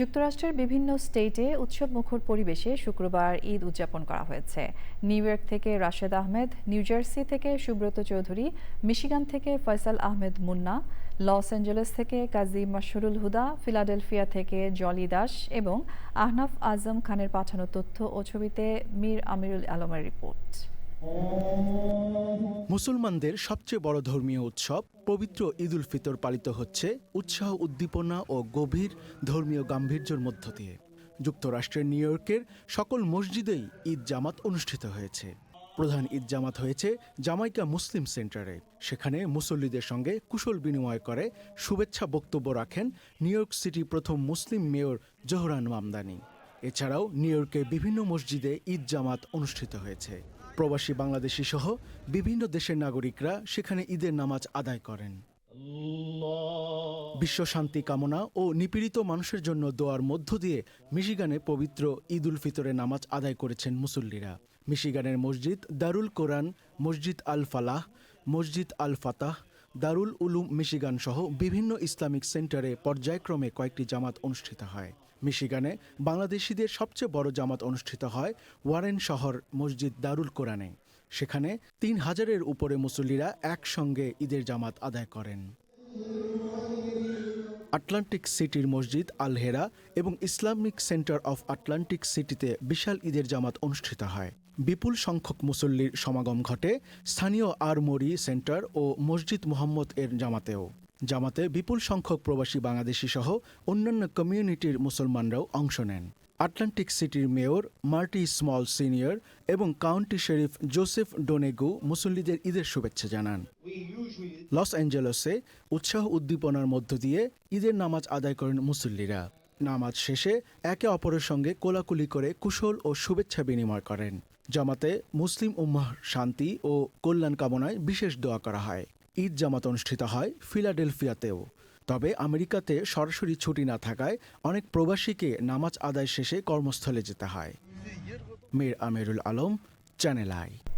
যুক্তরাষ্ট্রের বিভিন্ন স্টেটে উৎসবমুখর পরিবেশে শুক্রবার ঈদ উদযাপন করা হয়েছে। নিউ ইয়র্ক থেকে রাশেদ আহমেদ, নিউ জার্সি থেকে সুব্রত চৌধুরী, মিশিগান থেকে ফয়সাল আহমেদ মুন্না, লস অ্যাঞ্জেলেস থেকে কাজী মাশরুল হুদা, ফিলাডেলফিয়া থেকে জলি দাস এবং আহনাফ আজম খানের পাঠানো তথ্য ও ছবিতে মীর আমিরুল আলমের রিপোর্ট। মুসলমানদের সবচেয়ে বড় ধর্মীয় উৎসব পবিত্র ঈদ উল ফিতর পালিত হচ্ছে উৎসাহ, উদ্দীপনা ও গভীর ধর্মীয় গাম্ভীর্যের মধ্য দিয়ে। যুক্তরাষ্ট্রের নিউ ইয়র্কের সকল মসজিদেই ঈদ জামাত অনুষ্ঠিত হয়েছে। প্রধান ঈদ জামাত হয়েছে জামাইকা মুসলিম সেন্টারে। সেখানে মুসল্লিদের সঙ্গে কুশল বিনিময় করে শুভেচ্ছা বক্তব্য রাখেন নিউ ইয়র্ক সিটি প্রথম মুসলিম মেয়র জোহরান মামদানি। এছাড়াও নিউ ইয়র্কের বিভিন্ন মসজিদে ঈদ জামাত অনুষ্ঠিত হয়েছে। প্রবাসী বাংলাদেশি সহ বিভিন্ন দেশের নাগরিকরা সেখানে ঈদের নামাজ আদায় করেন। বিশ্ব শান্তি কামনা ও নিপীড়িত মানুষের জন্য দোয়ার মধ্য দিয়ে মিশিগানে পবিত্র ঈদ উল ফিতরের নামাজ আদায় করেছেন মুসল্লিরা। মিশিগানের মসজিদ দারুল কোরআন, মসজিদ আল ফালাহ, মসজিদ আল ফাতাহ, দারুল উলুম মিশিগান সহ বিভিন্ন ইসলামিক সেন্টারে পর্যায়ক্রমে কয়েকটি জামাত অনুষ্ঠিত হয়। মিশিগানে বাংলাদেশিদের সবচেয়ে বড় জামাত অনুষ্ঠিত হয় ওয়ারেন শহর মসজিদ দারুল কোরআনে। সেখানে ৩,০০০-এর উপরে মুসল্লিরা একসঙ্গে ঈদের জামাত আদায় করেন। আটলান্টিক সিটির মসজিদ আল হেরা এবং ইসলামিক সেন্টার অফ আটলান্টিক সিটিতে বিশাল ঈদের জামাত অনুষ্ঠিত হয়। বিপুল সংখ্যক মুসল্লির সমাগম ঘটে স্থানীয় আরমোরি সেন্টার ও মসজিদ মোহাম্মদ এর জামাতেও। জামাতে বিপুল সংখ্যক প্রবাসী বাংলাদেশি সহ অন্যান্য কমিউনিটির মুসলমানরাও অংশ নেন। আটলান্টিক সিটির মেয়র মার্টি স্মল সিনিয়র এবং কাউন্টি শেরিফ জোসেফ ডোনেগু মুসল্লিদের ঈদের শুভেচ্ছা জানান। লস অ্যাঞ্জেলেসে উৎসাহ উদ্দীপনার মধ্য দিয়ে ঈদের নামাজ আদায় করেন মুসল্লিরা। নামাজ শেষে একে অপরের সঙ্গে কোলাকুলি করে কুশল ও শুভেচ্ছা বিনিময় করেন। জামাতে মুসলিম উম্মাহর শান্তি ও কল্যাণ কামনায় বিশেষ দোয়া করা হয়। ঈদ জামাত অনুষ্ঠিত হয় ফিলাডেলফিয়াতেও। তবে আমেরিকাতে সরাসরি ছুটি না থাকায় অনেক প্রবাসীকে নামাজ আদায় শেষে কর্মস্থলে যেতে হয়। মীর আমিরুল আলম, চ্যানেল আই।